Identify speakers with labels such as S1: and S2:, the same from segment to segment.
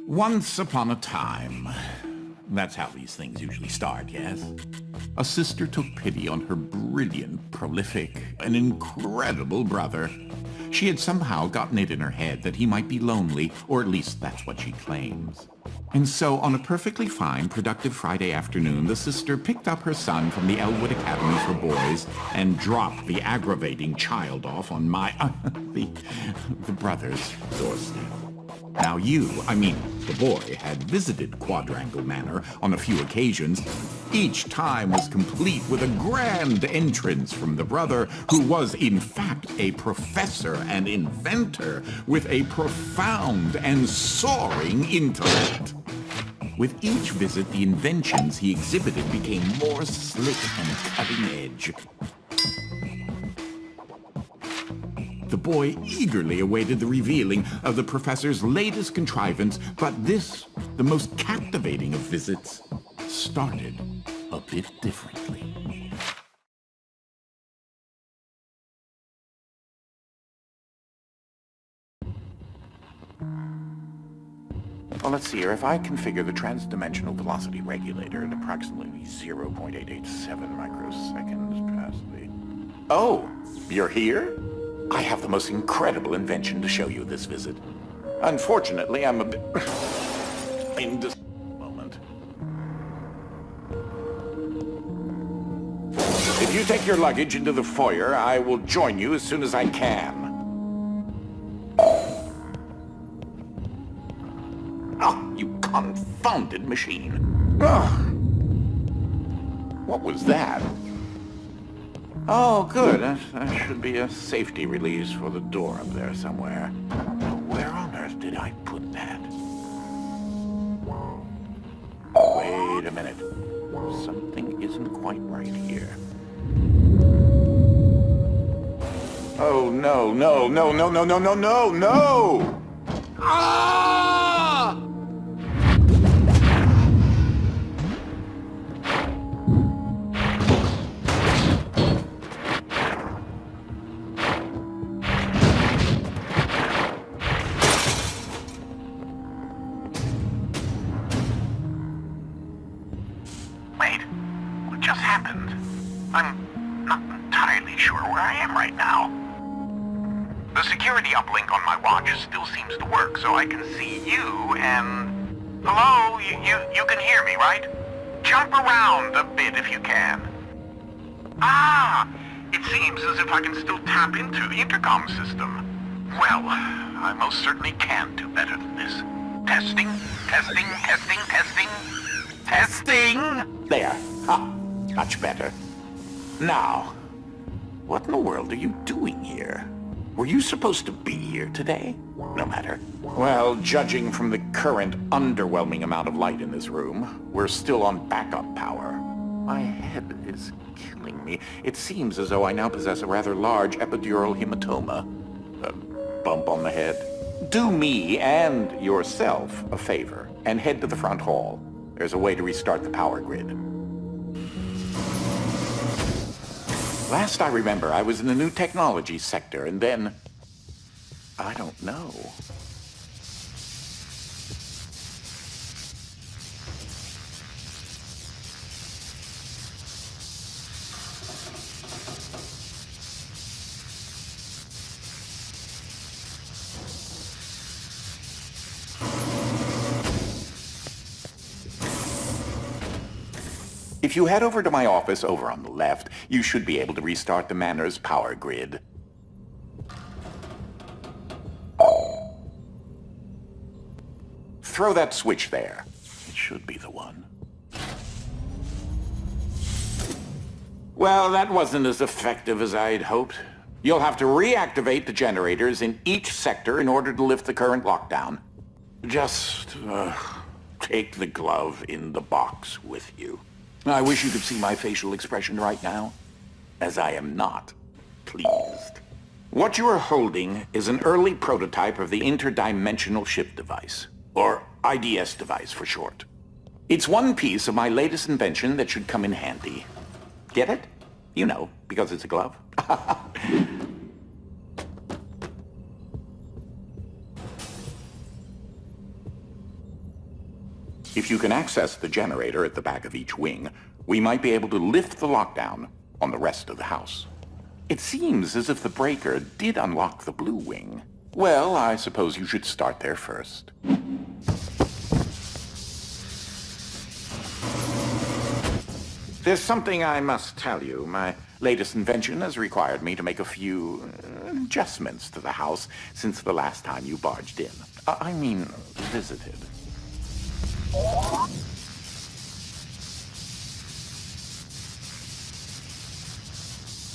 S1: Once upon a time. That's how these things usually start, yes? A sister took pity on her brilliant, prolific, and incredible brother. She had somehow gotten it in her head that he might be lonely, or at least that's what she claims. And so, on a perfectly fine, productive Friday afternoon, the sister picked up her son from the Elwood Academy for Boys and dropped the aggravating child off on the brother's doorstep. Now the boy, had visited Quadrangle Manor on a few occasions. Each time was complete with a grand entrance from the brother, who was in fact a professor and inventor with a profound and soaring intellect. With each visit, the inventions he exhibited became more slick and cutting edge. The boy eagerly awaited the revealing of the professor's latest contrivance, but this, the most captivating of visits, started a bit differently. Well, let's see here. If I configure the trans-dimensional velocity regulator at approximately 0.887 microseconds past the... Oh, you're here? I have the most incredible invention to show you this visit. Unfortunately, I'm a bit... in this moment. If you take your luggage into the foyer, I will join you as soon as I can. Oh, you confounded machine. Ugh. What was that? Oh, good. That should be a safety release for the door up there somewhere. Now, where on earth did I put that? Wait a minute. Something isn't quite right here. Oh, no, no, no, no, no, no, no, no, no! Ah! Wait, what just happened? I'm not entirely sure where I am right now. The security uplink on my watch still seems to work, so I can see you and... Hello? You can hear me, right? Jump around a bit if you can. Ah! It seems as if I can still tap into the intercom system. Well, I most certainly can do better than this. Testing, testing, testing, testing. Testing! There. Ha! Much better. Now, what in the world are you doing here? Were you supposed to be here today? No matter. Well, judging from the current underwhelming amount of light in this room, we're still on backup power. My head is killing me. It seems as though I now possess a rather large epidural hematoma. A bump on the head. Do me and yourself a favor and head to the front hall. There's a way to restart the power grid. Last I remember, I was in the new technology sector, and then... I don't know. If you head over to my office over on the left, you should be able to restart the manor's power grid. Throw that switch there. It should be the one. Well, that wasn't as effective as I'd hoped. You'll have to reactivate the generators in each sector in order to lift the current lockdown. Just take the glove in the box with you. I wish you could see my facial expression right now, as I am not pleased. What you are holding is an early prototype of the interdimensional shift device, or IDS device for short. It's one piece of my latest invention that should come in handy. Get it? You know, because it's a glove. If you can access the generator at the back of each wing, we might be able to lift the lockdown on the rest of the house. It seems as if the breaker did unlock the blue wing. Well, I suppose you should start there first. There's something I must tell you. My latest invention has required me to make a few adjustments to the house since the last time you barged in. I mean, visited.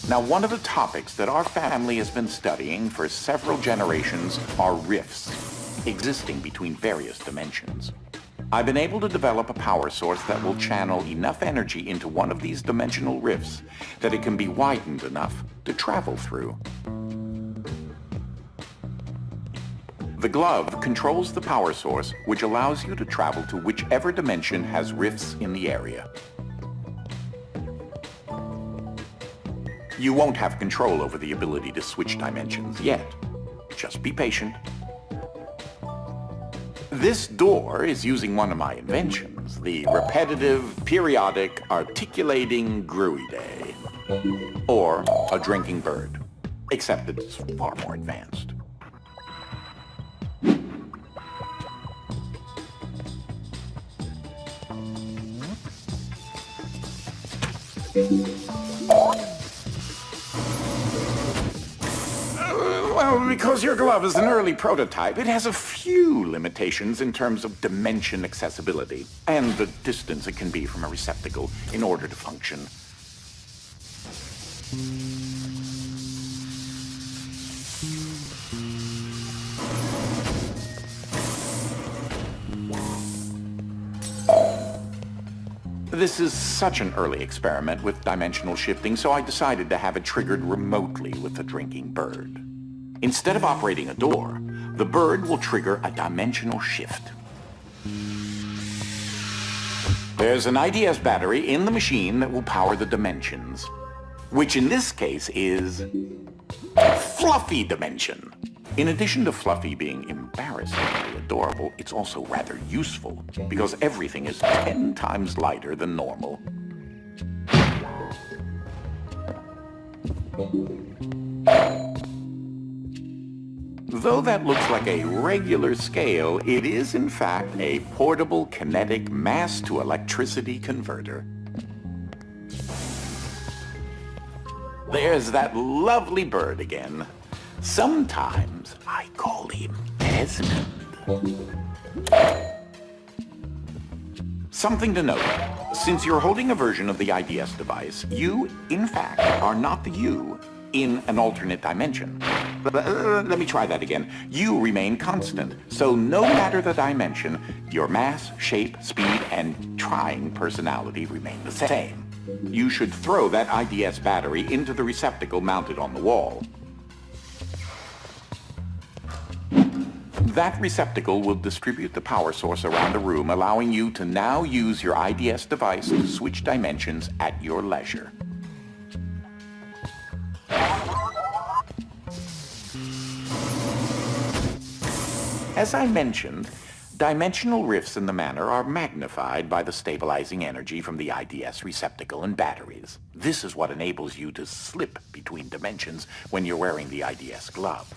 S1: Now, one of the topics that our family has been studying for several generations are rifts existing between various dimensions. I've been able to develop a power source that will channel enough energy into one of these dimensional rifts that it can be widened enough to travel through. The glove controls the power source, which allows you to travel to whichever dimension has rifts in the area. You won't have control over the ability to switch dimensions yet. Just be patient. This door is using one of my inventions, the repetitive, periodic, articulating gruidae, or a drinking bird, except it's far more advanced. Well, because your glove is an early prototype, it has a few limitations in terms of dimension accessibility and the distance it can be from a receptacle in order to function. This is such an early experiment with dimensional shifting, so I decided to have it triggered remotely with a drinking bird. Instead of operating a door, the bird will trigger a dimensional shift. There's an IDS battery in the machine that will power the dimensions, which in this case is Fluffy Dimension. In addition to Fluffy being embarrassingly adorable, it's also rather useful because everything is 10 times lighter than normal. Though that looks like a regular scale, it is in fact a portable kinetic mass-to-electricity converter. There's that lovely bird again. Sometimes I call him Desmond. Something to note. Since you're holding a version of the IDS device, you, in fact, are not the you in an alternate dimension. Let me try that again. You remain constant, so no matter the dimension, your mass, shape, speed, and trying personality remain the same. You should throw that IDS battery into the receptacle mounted on the wall. That receptacle will distribute the power source around the room, allowing you to now use your IDS device to switch dimensions at your leisure. As I mentioned, dimensional rifts in the manor are magnified by the stabilizing energy from the IDS receptacle and batteries. This is what enables you to slip between dimensions when you're wearing the IDS glove.